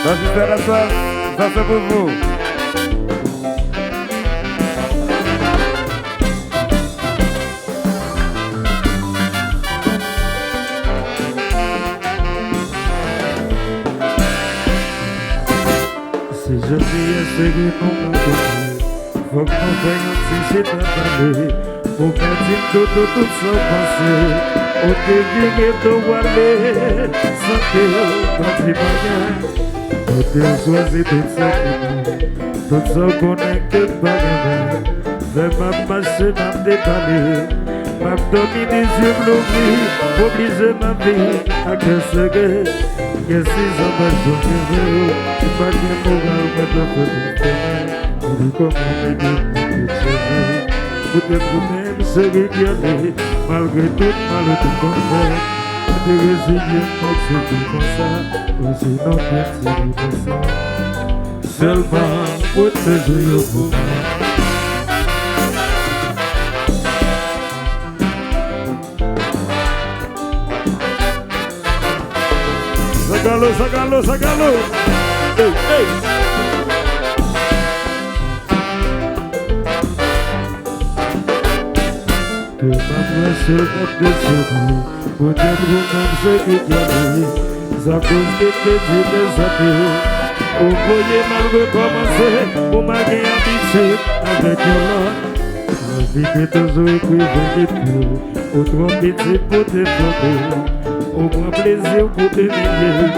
Vas-y, c'est la soirée. Ça, c'est pour vous. Si je dis ce que nous m'avons faut que nous voyons si c'est pas parlé. Pour qu'un type de tout sans penser. Au début de aller, santé au patrimoine. Au début choisi tout ça qu'on est que pas gamin. Fais ma marche dans des palais. Ma domine des yeux bloqués, obligé ma vie à que ce que si ça va jouer, tu vas bien pouvoir mettre un peu de temps. On dit comment on est bien, peut-être vous-même serez gardé, malgré tout, malgré tout qu'on fait. De résilier, c'est tout comme ça, aussi non bien, c'est tout comme ça. Seulement, pour te jouer au bout. Sagalo. Hey. Que ma voix se mette de secours, peut-être vous-même ce qui gagne, ça cause que te dit des amis. Vous voyez mal recommencer, vous m'avez habitué avec l'autre. La vie est toujours écrivée plus, autrement petit pour développer. Au moins plaisir pour humilier.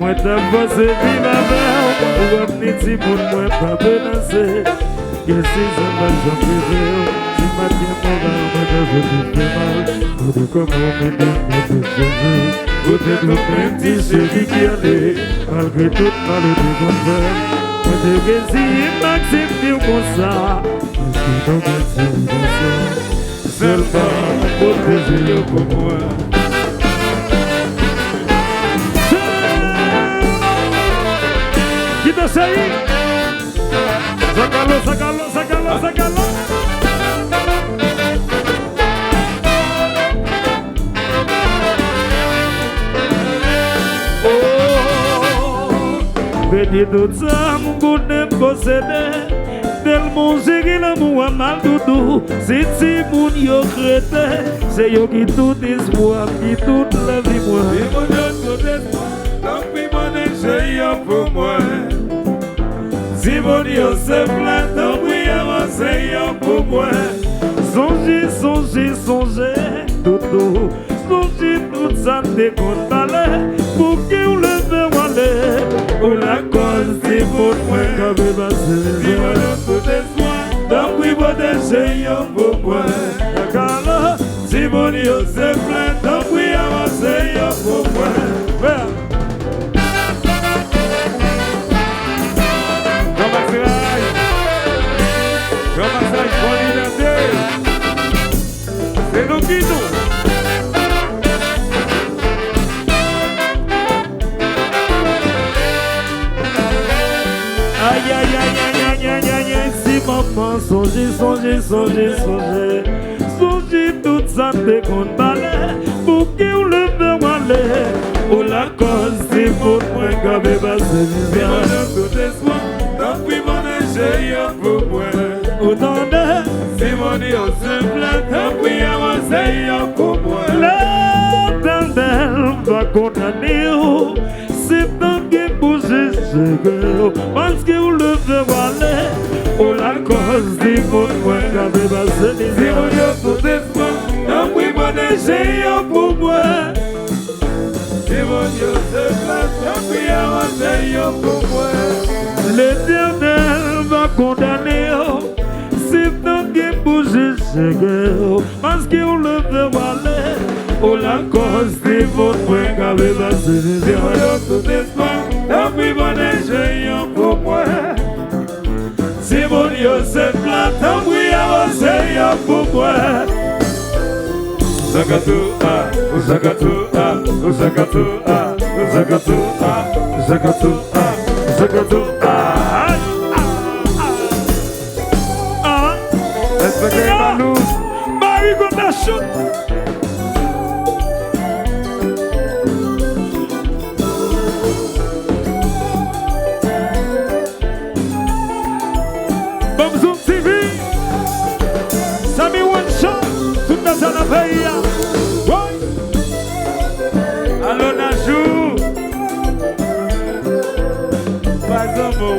Moi d'abord c'est vivre avec. Ou amener si mon moi pas menacer. Que si ça va j'en privé. Si ma bien mon âme me veut tout mal. Pour dire comment me donner de choses. Peut-être le petit celui qui allait. Malgré tout mal de contraire. Moi de résister m'accepter comme ça. Parce que dans ma civilisation. Seulement pour plaisir pour moi. Quita-se aí! Sacalo! Pedido de amo, bonem posséder. Tellement j'ai que l'amour a mal doudou. C'est si mon yo crété. C'est yo qui tout espoir, qui toute la vie moi. Et mon Dieu tout espoir, tant pis mon échec pour moi. Si mon Dieu se plaint, tant pis avancez pour moi. Songez, doudou. Songez tout ça décompte balai. Pour que vous le verrez aller. Pour la cause du monde, moi, quand je vais passer. Si mon Dieu tout espoir, tant pis mon échec pour moi. Si mon Dieu se plaint, tant pis avancez pour moi. C'est nous qui nous. Aïe, si maman songez. Songez tout ça décompte balai. Pour que vous le verrez aller. Pour la cause du monde, moi, quand je vais passer. Si mon Dieu tout espoir, tant pis mon échec pour moi. Autant de Si mon Dieu se plaint, tant pis avancez pour moi. l'Éternel va condamner. C'est tant que bouge parce que vous le verrez aller. Pour la cause du monde, moi, quand je vais passer. Si mon Dieu tout espoir, tant pis mon échec pour moi. Si mon Dieu se plaint, tant pis avancez pour moi. L'Éternel va condamner. C'est tant que bouge parce que vous le verrez aller. Pour la cause du monde, moi, quand je vais passer. Si mon Dieu tout espoir, tant pis mon échec pour moi. Si mon Dieu se plaint, tant pis avancez pour moi. Zagatou. Respectez la nous. Marie Gondachou. bon.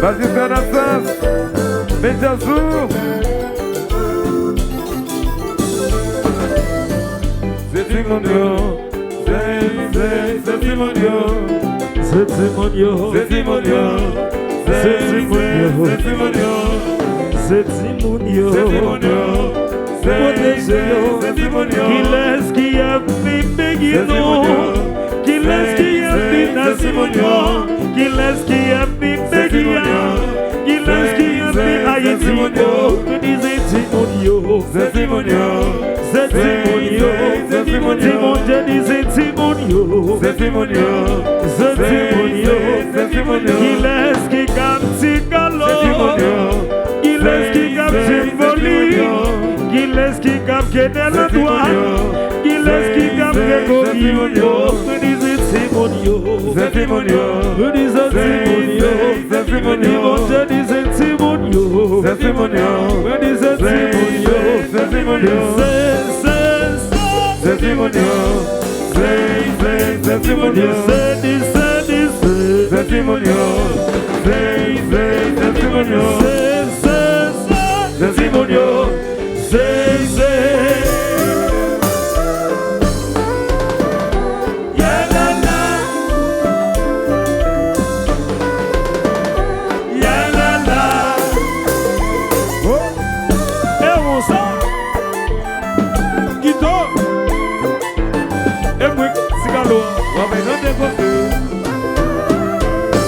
Vas-y, fais la sens. Médiazou. C'est Timonio. C'est Timonio. C'est Timonio. C'est Timonio. C'est Timonio. C'est Timonio. C'est Timonio. C'est Timonio. Qui laisse qui a mis Béguino. Qui laisse qui a mis Nassimonio. Qui laisse qui a mis Béguia. Qui laisse qui a mis Haïti. Que disait Timonio. C'est Timonio. C'est Timonio. C'est Timonio. Timon, je disais Timonio. C'est Timonio. C'est Timonio. C'est Timonio. Qui laisse qui capte Galo. C'est Timonio. Qui laisse qui capte Folie. Qui laisse qui capte la douane. Qui laisse qui capte Gobio. Me disait Timonio. C'est Timonio. Me disait Timonio. C'est Timonio. Timon, je disais Timonio. C'est Timonio. Me disait Timonio. C'est Timonio. C'est Timonio. C'est Timonio. C'est Timonio. C'est Timonio. C'est Timonio.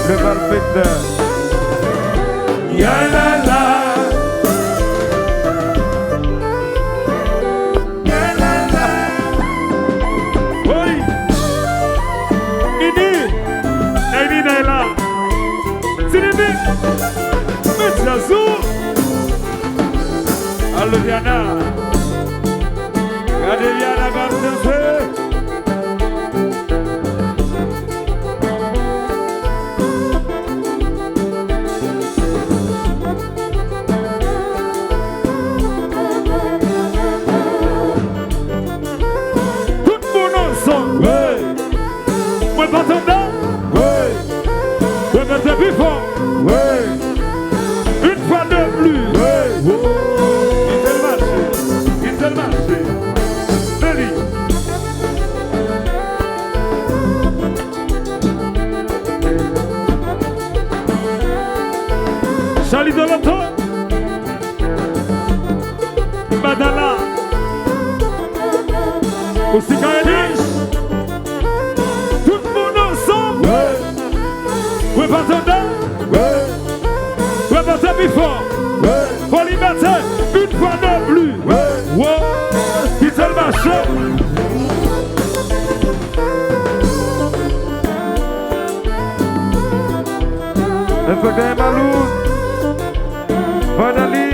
Le malfaiteur. Yalala. Yalala. Oui. Ini. Ini Naila. Sini. Médiazou. Allo Diana. Gade Diana Gardense. Plus fort. Ouais. Une fois de plus. Ouais. Oh. Il te marche. Feli. Charlie de l'auto. Badala. Osika Elis. Tout le monde ensemble. Ouais. Ouais, partenaire. Ouais. Ouais, partenaire plus fort. Ouais. Pour liberté. Une fois de plus. Ouais. Ouais. Qui te le marche. Inspecteur Malou. Vanali.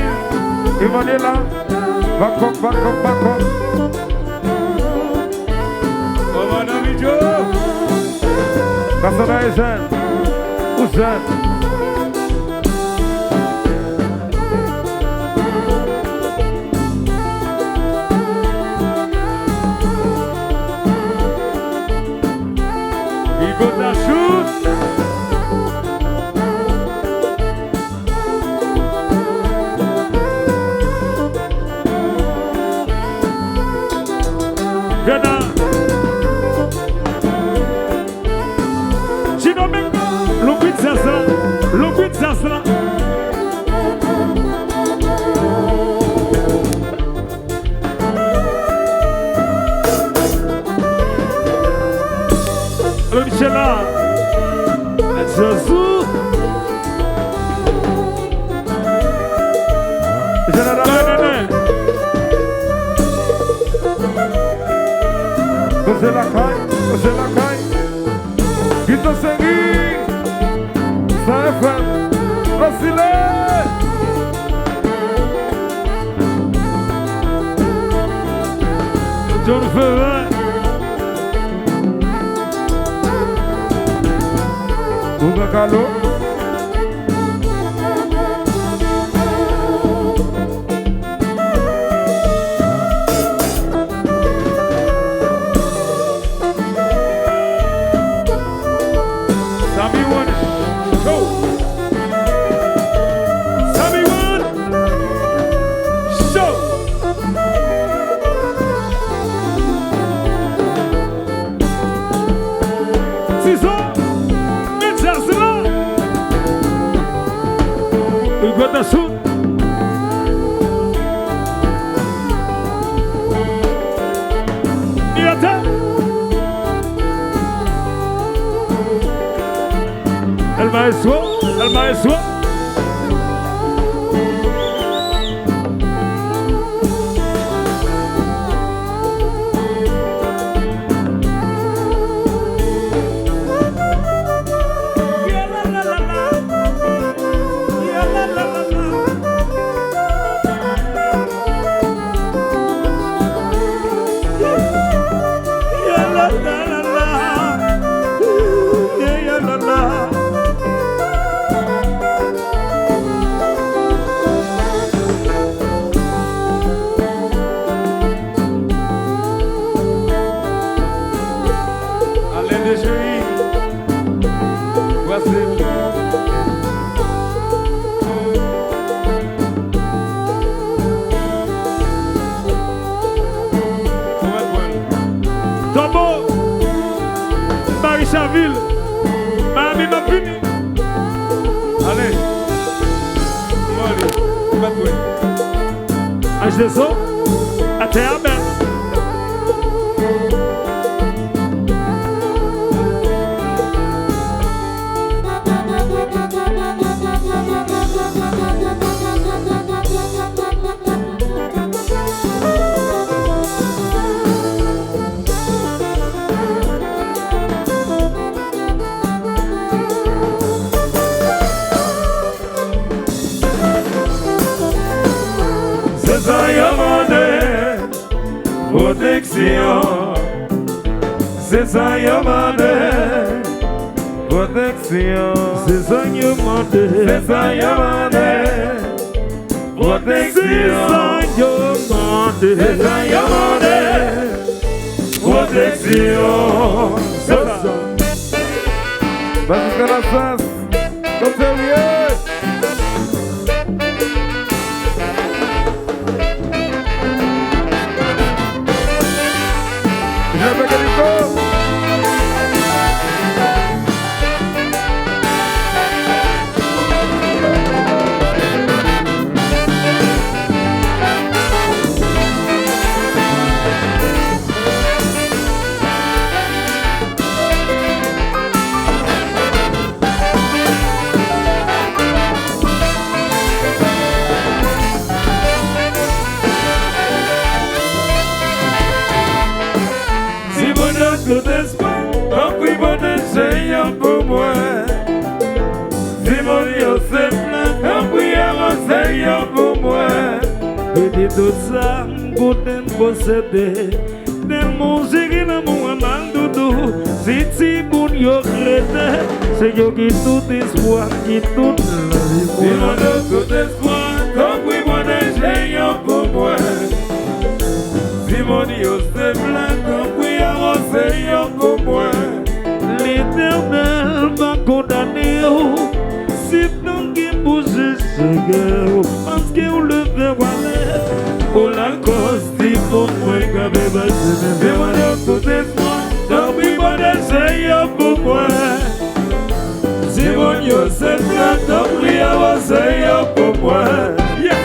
Emmanuela. Bangkok. Oh, madame Idjo. Kassana Ezen. Ousseyn. Igo Tachou. Viens. Chinomengo. L'oubli de Zasra. Le Michela. Jésus. Général. C'est la caille. Qui te série. Ça FM. Facile. John Ferrer. Ougakalo. Attention. El maestro. Marie-Chaville, Mamie m'a fini. Allez, H2O, à terre belle. C'est ça, protection. C'est ça, protection. C'est ça, C'est ça, protection. C'est ça, protection. C'est ça. Vas-y, la face. Comme sérieux. Tout espoir, tant pis bon Seigneur pour moi. Si mon Dieu c'est plein, tant pis Seigneur pour moi. Et dit tout ça, pour te posséder. Del manger qui n'a moins mal doudou. Si tu bon yo crété, c'est yo qui tout espoir, qui toute la vie. Si mon Dieu tout espoir, tant pis bon Seigneur pour moi. Si mon Dieu c'est plein, tant pis Seigneur pour moi. L'Éternel va condamner. Si tant qu'il bouge ce gars, parce qu'on le fait valer. Pour la cause, si pour moi, qu'avait basé. C'est mon Dieu tout espoir, tant pis bon Seigneur pour moi. Si mon Dieu c'est plein, tant pis Seigneur pour moi. Yeah.